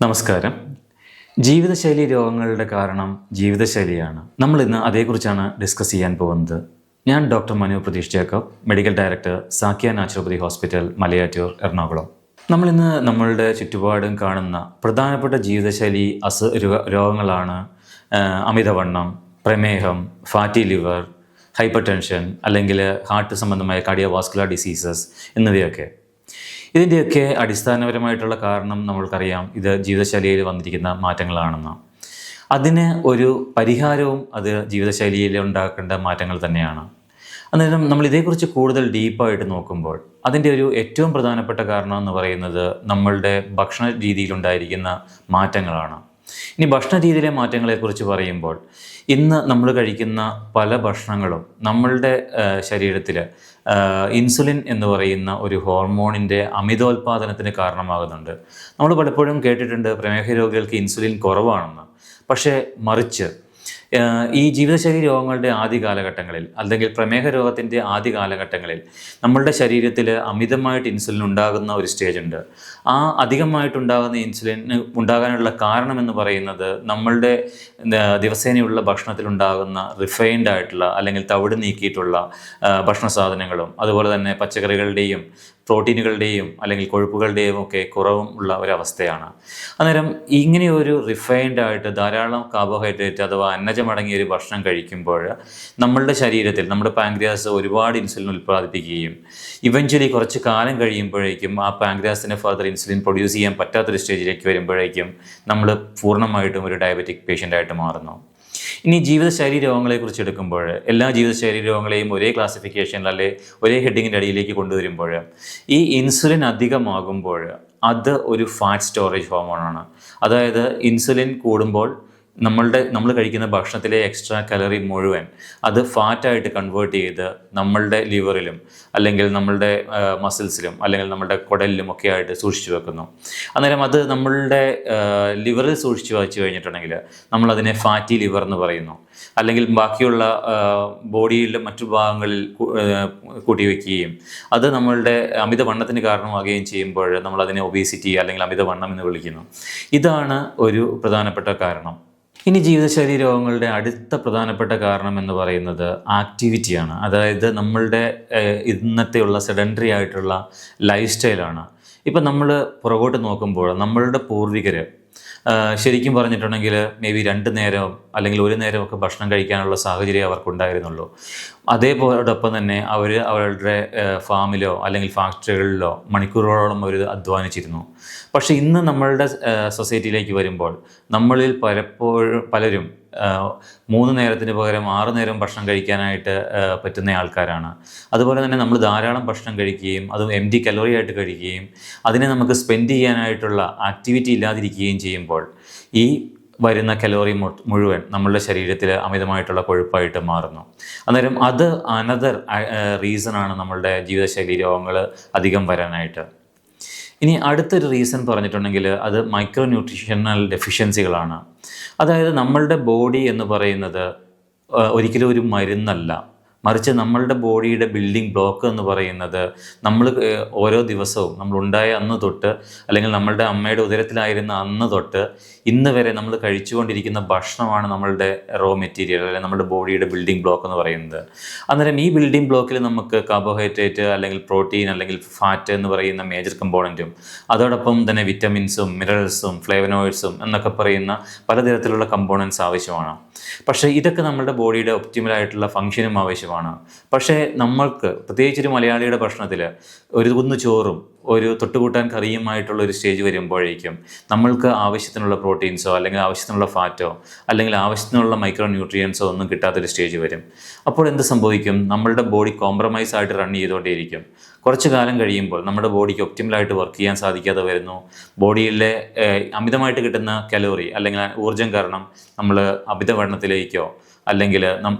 നമസ്കാരം. ജീവിതശൈലി രോഗങ്ങളുടെ കാരണം ജീവിതശൈലിയാണ്. നമ്മൾ ഇന്ന് അതേക്കുറിച്ചാണ് ഡിസ്കസ് ചെയ്യാൻ പോകുന്നത്. ഞാൻ doctor Manu Pratheesh Jacob, medical director Zakiya naturopathy hospital, Malayattoor, Ernakulam. നമ്മളിന്ന് നമ്മളുടെ ചുറ്റുപാടും കാണുന്ന പ്രധാനപ്പെട്ട ജീവിതശൈലി രോഗങ്ങളാണ് അമിതവണ്ണം, പ്രമേഹം, ഫാറ്റി ലിവർ, ഹൈപ്പർ ടെൻഷൻ അല്ലെങ്കിൽ ഹാർട്ട് സംബന്ധമായ കാർഡിയോവാസ്കുലർ ഡിസീസസ് എന്നിവയൊക്കെ. ഇതിൻ്റെയൊക്കെ അടിസ്ഥാനപരമായിട്ടുള്ള കാരണം നമ്മൾക്കറിയാം, ഇത് ജീവിതശൈലിയിൽ വന്നിരിക്കുന്ന മാറ്റങ്ങളാണെന്ന്. അതിന് ഒരു പരിഹാരവും അത് ജീവിതശൈലിയിൽ ഉണ്ടാക്കേണ്ട മാറ്റങ്ങൾ തന്നെയാണ്. അന്നേരം നമ്മൾ ഇതേക്കുറിച്ച് കൂടുതൽ ഡീപ്പായിട്ട് നോക്കുമ്പോൾ അതിൻ്റെ ഒരു ഏറ്റവും പ്രധാനപ്പെട്ട കാരണം എന്ന് പറയുന്നത് നമ്മളുടെ ഭക്ഷണ രീതിയിലുണ്ടായിരിക്കുന്ന മാറ്റങ്ങളാണ്. ഇനി ഭക്ഷണ രീതിയിലെ മാറ്റങ്ങളെക്കുറിച്ച് പറയുമ്പോൾ ഇന്ന് നമ്മൾ കഴിക്കുന്ന പല ഭക്ഷണങ്ങളും നമ്മളുടെ ശരീരത്തിൽ ഇൻസുലിൻ എന്ന് പറയുന്ന ഒരു ഹോർമോണിൻ്റെ അമിതോൽപാദനത്തിന് കാരണമാകുന്നുണ്ട്. നമ്മൾ പലപ്പോഴും കേട്ടിട്ടുണ്ട് പ്രമേഹ രോഗികൾക്ക് ഇൻസുലിൻ കുറവാണെന്ന്. പക്ഷേ മറിച്ച് ഈ ജീവിതശൈലി രോഗങ്ങളുടെ ആദ്യ കാലഘട്ടങ്ങളിൽ അല്ലെങ്കിൽ പ്രമേഹ രോഗത്തിൻ്റെ ആദ്യ കാലഘട്ടങ്ങളിൽ നമ്മളുടെ ശരീരത്തിൽ അമിതമായിട്ട് ഇൻസുലിൻ ഉണ്ടാകുന്ന ഒരു സ്റ്റേജ് ഉണ്ട്. ആ അധികമായിട്ടുണ്ടാകുന്ന ഇൻസുലിൻ ഉണ്ടാകാനുള്ള കാരണമെന്ന് പറയുന്നത് നമ്മളുടെ ദിവസേനയുള്ള ഭക്ഷണത്തിലുണ്ടാകുന്ന റിഫൈൻഡ് ആയിട്ടുള്ള അല്ലെങ്കിൽ തവിട് നീക്കിയിട്ടുള്ള ഭക്ഷണ സാധനങ്ങളും അതുപോലെ തന്നെ പച്ചക്കറികളുടെയും പ്രോട്ടീനുകളുടെയും അല്ലെങ്കിൽ കൊഴുപ്പുകളുടെയും ഒക്കെ കുറവും ഉള്ള ഒരവസ്ഥയാണ്. അന്നേരം ഇങ്ങനെയൊരു റിഫൈൻഡ് ആയിട്ട് ധാരാളം കാർബോഹൈഡ്രേറ്റ് അഥവാ അന്നജമടങ്ങിയ ഒരു ഭക്ഷണം കഴിക്കുമ്പോൾ നമ്മളുടെ ശരീരത്തിൽ നമ്മുടെ പാൻക്രിയാസ് ഒരുപാട് ഇൻസുലിൻ ഉൽപ്പാദിപ്പിക്കുകയും ഇവഞ്ച്വലി കുറച്ച് കാലം കഴിയുമ്പോഴേക്കും ആ പാൻക്രിയാസിന് ഫർദർ ഇൻസുലിൻ പ്രൊഡ്യൂസ് ചെയ്യാൻ പറ്റാത്തൊരു സ്റ്റേജിലേക്ക് വരുമ്പോഴേക്കും നമ്മൾ പൂർണ്ണമായിട്ടും ഒരു ഡയബറ്റിക് പേഷ്യൻ്റായിട്ട് മാറുന്നു. ഇനി ജീവിതശൈലി രോഗങ്ങളെക്കുറിച്ച് എടുക്കുമ്പോൾ എല്ലാ ജീവിതശൈലി രോഗങ്ങളെയും ഒരേ ക്ലാസിഫിക്കേഷനിൽ അല്ലെ ഒരേ ഹെഡിങ്ങിൻ്റെ അടിയിലേക്ക് കൊണ്ടുവരുമ്പോൾ ഈ ഇൻസുലിൻ അധികമാകുമ്പോൾ അത് ഒരു ഫാറ്റ് സ്റ്റോറേജ് ഹോർമോണാണ്. അതായത് ഇൻസുലിൻ കൂടുമ്പോൾ നമ്മൾ കഴിക്കുന്ന ഭക്ഷണത്തിലെ എക്സ്ട്രാ കലറി മുഴുവൻ അത് ഫാറ്റായിട്ട് കൺവേർട്ട് ചെയ്ത് നമ്മളുടെ ലിവറിലും അല്ലെങ്കിൽ നമ്മളുടെ മസിൽസിലും അല്ലെങ്കിൽ നമ്മളുടെ കുടലിലും ഒക്കെ ആയിട്ട് സൂക്ഷിച്ചു വെക്കുന്നു. അന്നേരം അത് നമ്മളുടെ ലിവറിൽ സൂക്ഷിച്ചു വച്ചു കഴിഞ്ഞിട്ടുണ്ടെങ്കിൽ നമ്മളതിനെ ഫാറ്റി ലിവർ എന്ന് പറയുന്നു. അല്ലെങ്കിൽ ബാക്കിയുള്ള ബോഡിയിലെ മറ്റു ഭാഗങ്ങളിൽ കൂട്ടി വയ്ക്കുകയും അത് നമ്മളുടെ അമിതവണ്ണത്തിന് കാരണമാകുകയും ചെയ്യുമ്പോൾ നമ്മളതിനെ ഒബീസിറ്റി അല്ലെങ്കിൽ അമിതവണ്ണം എന്ന് വിളിക്കുന്നു. ഇതാണ് ഒരു പ്രധാനപ്പെട്ട കാരണം. ഇനി ജീവിതശൈലി രോഗങ്ങളുടെ അടുത്ത പ്രധാനപ്പെട്ട കാരണം എന്ന് പറയുന്നത് ആക്ടിവിറ്റിയാണ്. അതായത് നമ്മളുടെ ഇന്നത്തെയുള്ള സെഡൻറ്ററി ആയിട്ടുള്ള ലൈഫ് സ്റ്റൈലാണ്. ഇപ്പം നമ്മൾ പുറകോട്ട് നോക്കുമ്പോൾ നമ്മളുടെ പൂർവികർ ശരിക്കും പറഞ്ഞിട്ടുണ്ടെങ്കിൽ മേ ബി 2 നേരം അല്ലെങ്കിൽ 1 നേരമൊക്കെ ഭക്ഷണം കഴിക്കാനുള്ള സാഹചര്യം അവർക്കുണ്ടായിരുന്നുള്ളൂ. അതേപോലോടൊപ്പം തന്നെ അവരുടെ ഫാമിലോ അല്ലെങ്കിൽ ഫാക്ടറികളിലോ മണിക്കൂറുകളോളം അവർ അധ്വാനിച്ചിരുന്നു. പക്ഷേ ഇന്ന് നമ്മളുടെ സൊസൈറ്റിയിലേക്ക് വരുമ്പോൾ നമ്മളിൽ പലരും 3 നേരത്തിന് പകരം 6 നേരം ഭക്ഷണം കഴിക്കാനായിട്ട് പറ്റുന്ന ആൾക്കാരാണ്. അതുപോലെ തന്നെ നമ്മൾ ധാരാളം ഭക്ഷണം കഴിക്കുകയും അതും എം ടി കലോറി ആയിട്ട് കഴിക്കുകയും അതിനെ നമുക്ക് സ്പെൻഡ് ചെയ്യാനായിട്ടുള്ള ആക്ടിവിറ്റി ഇല്ലാതിരിക്കുകയും ചെയ്യുമ്പോൾ ഈ വരുന്ന കലോറി മുഴുവൻ നമ്മളുടെ ശരീരത്തിൽ അമിതമായിട്ടുള്ള കൊഴുപ്പായിട്ട് മാറുന്നു. അന്നേരം അത് അനദർ റീസണാണ് നമ്മളുടെ ജീവിതശൈലി രോഗങ്ങൾ അധികം വരാനായിട്ട്. ഇനി അടുത്തൊരു റീസൺ പറഞ്ഞിട്ടുണ്ടെങ്കിൽ അത് മൈക്രോ ന്യൂട്രീഷണൽ ഡെഫിഷ്യൻസികളാണ്. അതായത് നമ്മളുടെ ബോഡി എന്ന് പറയുന്നത് ഒരിക്കലും ഒരു മരുന്നല്ല, മറിച്ച് നമ്മളുടെ ബോഡിയുടെ ബിൽഡിംഗ് ബ്ലോക്ക് എന്ന് പറയുന്നത് നമ്മൾ ഓരോ ദിവസവും നമ്മളുണ്ടായ അന്ന് തൊട്ട് അല്ലെങ്കിൽ നമ്മളുടെ അമ്മയുടെ ഉദരത്തിലായിരുന്ന അന്ന് തൊട്ട് ഇന്ന് വരെ നമ്മൾ കഴിച്ചുകൊണ്ടിരിക്കുന്ന ഭക്ഷണമാണ് നമ്മളുടെ റോ മെറ്റീരിയൽ അല്ലെങ്കിൽ നമ്മുടെ ബോഡിയുടെ ബിൽഡിംഗ് ബ്ലോക്ക് എന്ന് പറയുന്നത്. അന്നേരം ഈ ബിൽഡിംഗ് ബ്ലോക്കിൽ നമുക്ക് കാർബോഹൈഡ്രേറ്റ് അല്ലെങ്കിൽ പ്രോട്ടീൻ അല്ലെങ്കിൽ ഫാറ്റ് എന്ന് പറയുന്ന മേജർ കമ്പോണൻറ്റും അതോടൊപ്പം തന്നെ വിറ്റമിൻസും മിനറൽസും ഫ്ലേവനോയിഡ്സും എന്നൊക്കെ പറയുന്ന പലതരത്തിലുള്ള കമ്പോണൻസ് ആവശ്യമാണ്. പക്ഷേ ഇതൊക്കെ നമ്മുടെ ബോഡിയുടെ ഒപ്റ്റിമലായിട്ടുള്ള ഫംഗ്ഷനും ആവശ്യമാണ്. പക്ഷേ നമ്മൾക്ക് പ്രത്യേകിച്ചൊരു മലയാളിയുടെ ഭക്ഷണത്തിൽ ഒരു കുന്നു ചോറും ഒരു തൊട്ടുകൂട്ടാൻ കറിയുമായിട്ടുള്ള ഒരു സ്റ്റേജ് വരുമ്പോഴേക്കും നമ്മൾക്ക് ആവശ്യത്തിനുള്ള പ്രോട്ടീൻസോ അല്ലെങ്കിൽ ആവശ്യത്തിനുള്ള ഫാറ്റോ അല്ലെങ്കിൽ ആവശ്യത്തിനുള്ള മൈക്രോ ന്യൂട്രിയൻസോ ഒന്നും കിട്ടാത്തൊരു സ്റ്റേജ് വരും. അപ്പോൾ എന്ത് സംഭവിക്കും? നമ്മളുടെ ബോഡി കോംപ്രമൈസ് ആയിട്ട് റൺ ചെയ്തുകൊണ്ടേയിരിക്കും. കുറച്ച് കാലം കഴിയുമ്പോൾ നമ്മുടെ ബോഡിക്ക് ഒപ്റ്റിമലായിട്ട് വർക്ക് ചെയ്യാൻ സാധിക്കാതെ വരുന്നു. ബോഡിയിലെ അമിതമായിട്ട് കിട്ടുന്ന കലോറി അല്ലെങ്കിൽ ഊർജ്ജം കാരണം നമ്മൾ അമിതവണ്ണത്തിലേക്കോ അല്ലെങ്കിൽ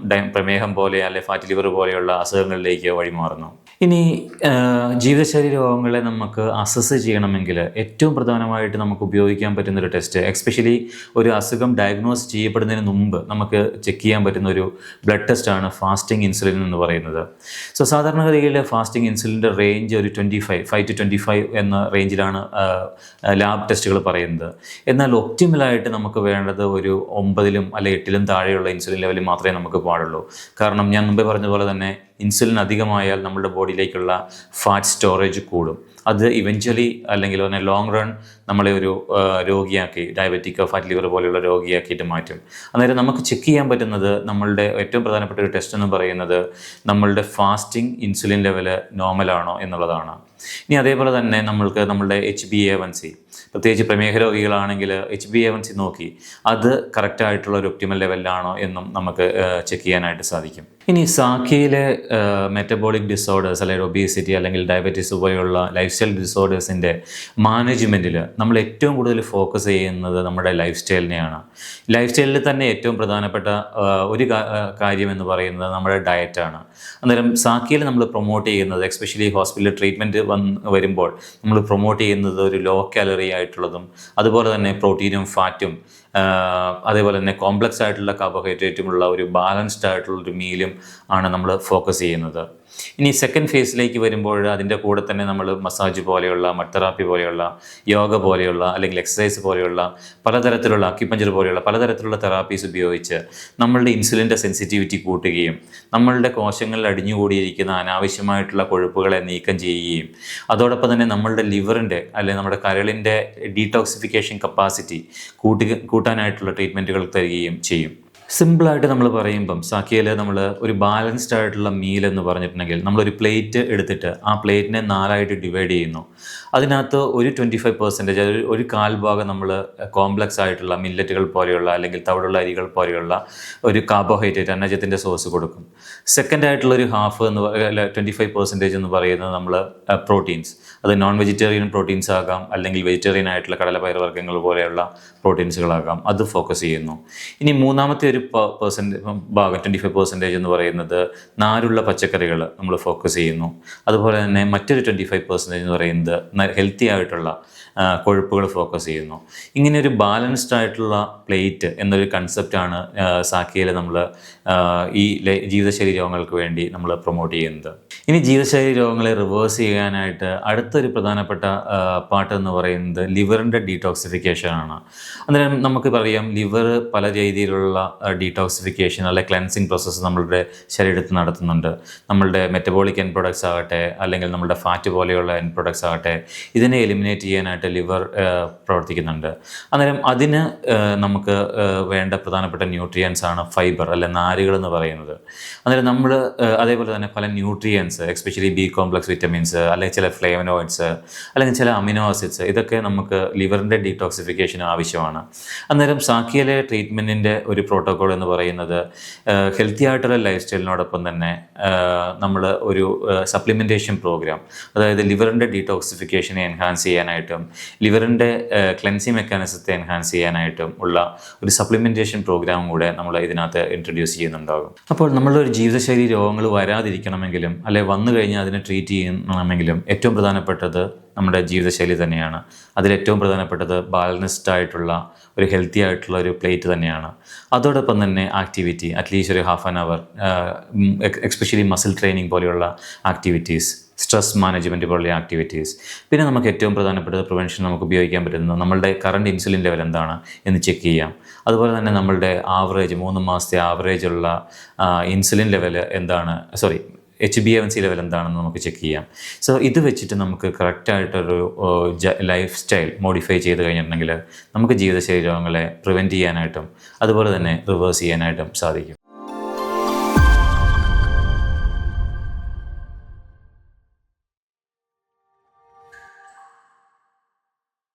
പ്രമേഹം പോലെ അല്ലെങ്കിൽ ഫാറ്റി ലിവർ പോലെയുള്ള അസുഖങ്ങളിലേക്ക് വഴിമാറുന്നു. ഇനി ജീവിതശൈലി രോഗങ്ങളെ നമുക്ക് അസസ് ചെയ്യണമെങ്കിൽ ഏറ്റവും പ്രധാനമായിട്ട് നമുക്ക് ഉപയോഗിക്കാൻ പറ്റുന്നൊരു ടെസ്റ്റ്, എസ്പെഷ്യലി ഒരു അസുഖം ഡയഗ്നോസ് ചെയ്യപ്പെടുന്നതിന് മുമ്പ് നമുക്ക് ചെക്ക് ചെയ്യാൻ പറ്റുന്ന ഒരു ബ്ലഡ് ടെസ്റ്റാണ് ഫാസ്റ്റിംഗ് ഇൻസുലിൻ എന്ന് പറയുന്നത്. സോ സാധാരണഗതിയിൽ ഫാസ്റ്റിംഗ് ഇൻസുലിൻ്റെ റേഞ്ച് ഒരു 5 to 25 എന്ന റേഞ്ചിലാണ് ലാബ് ടെസ്റ്റുകൾ പറയുന്നത്. എന്നാൽ ഒപ്റ്റിമലായിട്ട് നമുക്ക് വേണ്ടത് ഒരു 9 അല്ലെങ്കിൽ 8 താഴെയുള്ള ഇൻസുലിൻ ലെവലിൽ മാത്രമേ നമുക്ക് പാടുള്ളൂ. കാരണം ഞാൻ മുമ്പേ പറഞ്ഞ പോലെ തന്നെ ഇൻസുലിൻ അധികമായാൽ നമ്മുടെ ബോഡിയിലേക്കുള്ള ഫാറ്റ് സ്റ്റോറേജ് കൂടും. അത് ഇവഞ്ച്വലി അല്ലെങ്കിൽ ലോങ് റൺ നമ്മളെ ഒരു രോഗിയാക്കി, ഡയബറ്റിക്കോ ഫാറ്റ് ലിവർ പോലെയുള്ള രോഗിയാക്കിയിട്ട് മാറ്റും. അന്നേരം നമുക്ക് ചെക്ക് ചെയ്യാൻ പറ്റുന്നത് നമ്മളുടെ ഏറ്റവും പ്രധാനപ്പെട്ട ഒരു ടെസ്റ്റ് എന്ന് പറയുന്നത് നമ്മളുടെ ഫാസ്റ്റിംഗ് ഇൻസുലിൻ ലെവല് നോർമലാണോ എന്നുള്ളതാണ്. ഇനി അതേപോലെ തന്നെ നമ്മളുടെ HbA1c, പ്രത്യേകിച്ച് പ്രമേഹ രോഗികളാണെങ്കിൽ HbA1c നോക്കി അത് കറക്റ്റായിട്ടുള്ള ഒരു ഒപ്റ്റിമൽ ലെവലിലാണോ എന്നും നമുക്ക് ചെക്ക് ചെയ്യാനായിട്ട് സാധിക്കും. ഇനി സാക്കിയിലെ മെറ്റബോളിക് ഡിസോർഡേഴ്സ് അല്ലെങ്കിൽ ഒബീസിറ്റി അല്ലെങ്കിൽ ഡയബറ്റീസ് പോലെയുള്ള ലൈഫ് സ്റ്റൈൽ ഡിസോർഡേഴ്സിൻ്റെ മാനേജ്മെൻറ്റിൽ നമ്മൾ ഏറ്റവും കൂടുതൽ ഫോക്കസ് ചെയ്യുന്നത് നമ്മുടെ ലൈഫ് സ്റ്റൈലിനെയാണ്. ലൈഫ് സ്റ്റൈലിൽ തന്നെ ഏറ്റവും പ്രധാനപ്പെട്ട ഒരു കാര്യം എന്ന് പറയുന്നത് നമ്മുടെ ഡയറ്റാണ്. അന്നേരം സാക്കിയിൽ നമ്മൾ പ്രൊമോട്ട് ചെയ്യുന്നത്, എസ്പെഷ്യലി ഹോസ്പിറ്റലിൽ ട്രീറ്റ്മെൻറ്റ് വരുമ്പോൾ നമ്മൾ പ്രൊമോട്ട് ചെയ്യുന്നത് ഒരു ലോ കാലറി ആയിട്ടുള്ളതും അതുപോലെ തന്നെ പ്രോട്ടീനും ഫാറ്റും അതേപോലെ തന്നെ കോംപ്ലക്സ് ആയിട്ടുള്ള കാർബോഹൈഡ്രേറ്റുമുള്ള ഒരു ബാലൻസ്ഡ് ആയിട്ടുള്ളൊരു മീലും ആണ് നമ്മൾ ഫോക്കസ് ചെയ്യുന്നത്. ഇനി സെക്കൻഡ് ഫേസിലേക്ക് വരുമ്പോൾ അതിൻ്റെ കൂടെ തന്നെ നമ്മൾ മസാജ് പോലെയുള്ള, മഡ് തെറാപ്പി പോലെയുള്ള, യോഗ പോലെയുള്ള അല്ലെങ്കിൽ എക്സസൈസ് പോലെയുള്ള പലതരത്തിലുള്ള അക്യുപഞ്ചർ പോലെയുള്ള പലതരത്തിലുള്ള തെറാപ്പീസ് ഉപയോഗിച്ച് നമ്മളുടെ ഇൻസുലിൻ്റെ സെൻസിറ്റിവിറ്റി കൂട്ടുകയും നമ്മളുടെ കോശങ്ങളിൽ അടിഞ്ഞുകൂടിയിരിക്കുന്ന അനാവശ്യമായിട്ടുള്ള കൊഴുപ്പുകളെ നീക്കം ചെയ്യുകയും അതോടൊപ്പം തന്നെ നമ്മളുടെ ലിവറിൻ്റെ അല്ലെങ്കിൽ നമ്മുടെ കരളിൻ്റെ ഡീടോക്സിഫിക്കേഷൻ കപ്പാസിറ്റി കൂട്ടാനായിട്ടുള്ള ട്രീറ്റ്മെൻറ്റുകൾ തരികയും ചെയ്യും. സിമ്പിളായിട്ട് നമ്മൾ പറയുമ്പം സാക്കിയിൽ നമ്മൾ ഒരു ബാലൻസ്ഡ് ആയിട്ടുള്ള മീൽ എന്ന് പറഞ്ഞിട്ടുണ്ടെങ്കിൽ നമ്മളൊരു പ്ലേറ്റ് എടുത്തിട്ട് ആ പ്ലേറ്റിനെ 4 ഡിവൈഡ് ചെയ്യുന്നു. അതിനകത്ത് ഒരു 25%, ഒരു 1/4 ഭാഗം നമ്മൾ കോംപ്ലക്സ് ആയിട്ടുള്ള മില്ലറ്റുകൾ പോലെയുള്ള അല്ലെങ്കിൽ തവിടുള്ള അരികൾ പോലെയുള്ള ഒരു കാർബോഹൈഡ്രേറ്റ് അന്നജത്തിൻ്റെ സോഴ്സ് കൊടുക്കും. സെക്കൻഡ് ആയിട്ടുള്ള ഒരു ഹാഫ് 25% എന്ന് പറയുന്നത് നമ്മൾ പ്രോട്ടീൻസ്, അത് നോൺ വെജിറ്റേറിയൻ പ്രോട്ടീൻസ് ആകാം അല്ലെങ്കിൽ വെജിറ്റേറിയൻ ആയിട്ടുള്ള കടലപ്പയർ വർഗ്ഗങ്ങൾ പോലെയുള്ള പ്രോട്ടീൻസുകളാകാം, അത് ഫോക്കസ് ചെയ്യുന്നു. ഇനി മൂന്നാമത്തെ ഒരു ഭാഗം 25% എന്ന് പറയുന്നത് നാരുള്ള പച്ചക്കറികൾ നമ്മൾ ഫോക്കസ് ചെയ്യുന്നു. അതുപോലെ തന്നെ മറ്റൊരു 25% എന്ന് പറയുന്നത് ഹെൽത്തി ആയിട്ടുള്ള കൊഴുപ്പുകൾ ഫോക്കസ് ചെയ്യുന്നു. ഇങ്ങനെ ഒരു ബാലൻസ്ഡ് ആയിട്ടുള്ള പ്ലേറ്റ് എന്നൊരു കൺസെപ്റ്റാണ് സാക്കിയിൽ നമ്മൾ ഈ ജീവിതശൈലി രോഗങ്ങൾക്ക് വേണ്ടി നമ്മൾ പ്രൊമോട്ട് ചെയ്യുന്നത്. ഇനി ജീവിതശൈലി രോഗങ്ങളെ റിവേഴ്സ് ചെയ്യാനായിട്ട് അടുത്തൊരു പ്രധാനപ്പെട്ട പാർട്ട് എന്ന് പറയുന്നത് ലിവറിൻ്റെ ഡീടോക്സിഫിക്കേഷൻ ആണ്. അന്നേരം നമുക്ക് പറയാം ലിവർ പല രീതിയിലുള്ള ഡീടോക്സിഫിക്കേഷൻ അല്ലെ ക്ലെൻസിങ് പ്രോസസ്സ് നമ്മളുടെ ശരീരത്തിൽ നടത്തുന്നുണ്ട്. നമ്മളുടെ മെറ്റബോളിക് എൻഡ് പ്രൊഡക്ട്സ് ആകട്ടെ അല്ലെങ്കിൽ നമ്മുടെ ഫാറ്റ് പോലെയുള്ള എൻഡ് പ്രൊഡക്ട്സ് ആകട്ടെ, ഇതിനെ എലിമിനേറ്റ് ചെയ്യാനായിട്ട് ലിവർ പ്രവർത്തിക്കുന്നുണ്ട്. അന്നേരം അതിന് നമുക്ക് വേണ്ട പ്രധാനപ്പെട്ട ന്യൂട്രിയൻസ് ആണ് ഫൈബർ അല്ലെ നാരുകൾ എന്ന് പറയുന്നത്. അന്നേരം നമ്മൾ അതേപോലെ തന്നെ പല nutrients, especially B complex vitamins അല്ലെങ്കിൽ ചില ഫ്ലേവനോയിഡ്സ് അല്ലെങ്കിൽ ചില അമിനോ ആസിഡ്സ്, ഇതൊക്കെ നമുക്ക് ലിവറിൻ്റെ ഡീടോക്സിഫിക്കേഷന് ആവശ്യമാണ്. അന്നേരം സാക്കിയിലെ ട്രീറ്റ്മെൻറ്റിൻ്റെ ഒരു പ്രോട്ടോകോൾ എന്ന് പറയുന്നത് ഹെൽത്തി ആയിട്ടുള്ള ലൈഫ് സ്റ്റൈലിനോടൊപ്പം തന്നെ നമ്മൾ ഒരു സപ്ലിമെൻറ്റേഷൻ പ്രോഗ്രാം, അതായത് ലിവറിൻ്റെ ഡീടോക്സിഫിക്കേഷനെ എൻഹാൻസ് ചെയ്യാനായിട്ടും ലിവറിൻ്റെ ക്ലെൻസിങ് മെക്കാനിസത്തെ എൻഹാൻസ് ചെയ്യാനായിട്ടും ഉള്ള ഒരു സപ്ലിമെൻറ്റേഷൻ പ്രോഗ്രാമും കൂടെ നമ്മൾ ഇതിനകത്ത് ഇൻട്രൊഡ്യൂസ് ചെയ്യുന്നുണ്ടാകും. അപ്പോൾ നമ്മളൊരു ജീവിതശൈലി രോഗങ്ങൾ വരാതിരിക്കണമെങ്കിലും അല്ലെ വന്നു കഴിഞ്ഞാൽ അതിനെ ട്രീറ്റ് ചെയ്യണമെങ്കിലും ഏറ്റവും പ്രധാനപ്പെട്ടത് നമ്മുടെ ജീവിതശൈലി തന്നെയാണ്. അതിലേറ്റവും പ്രധാനപ്പെട്ടത് ബാലൻസ്ഡ് ആയിട്ടുള്ള ഒരു ഹെൽത്തി ആയിട്ടുള്ള ഒരു പ്ലേറ്റ് തന്നെയാണ്. അതോടൊപ്പം തന്നെ ആക്ടിവിറ്റി, അറ്റ്ലീസ്റ്റ് ഒരു half an hour, especially muscle training പോലെയുള്ള ആക്ടിവിറ്റീസ്, സ്ട്രെസ് മാനേജ്മെൻറ്റ് പോലെയുള്ള ആക്ടിവിറ്റീസ്. പിന്നെ നമുക്ക് ഏറ്റവും പ്രധാനപ്പെട്ടത് പ്രിവെൻഷൻ നമുക്ക് ഉപയോഗിക്കാൻ പറ്റുന്നത് നമ്മളുടെ കറണ്ട് ഇൻസുലിൻ ലെവൽ എന്താണ് എന്ന് ചെക്ക് ചെയ്യാം. അതുപോലെ തന്നെ നമ്മളുടെ ആവറേജ് 3 മാസത്തെ ആവറേജുള്ള ഇൻസുലിൻ ലെവൽ എന്താണ്, HbA1c ലെവൽ എന്താണെന്ന് നമുക്ക് ചെക്ക് ചെയ്യാം. സോ ഇത് വെച്ചിട്ട് നമുക്ക് കറക്റ്റായിട്ടൊരു ലൈഫ് സ്റ്റൈൽ മോഡിഫൈ ചെയ്ത് കഴിഞ്ഞിട്ടുണ്ടെങ്കിൽ നമുക്ക് ജീവിതശൈലി രോഗങ്ങളെ പ്രിവെൻറ്റ് ചെയ്യാനായിട്ടും അതുപോലെ തന്നെ റിവേഴ്സ് ചെയ്യാനായിട്ടും സാധിക്കും.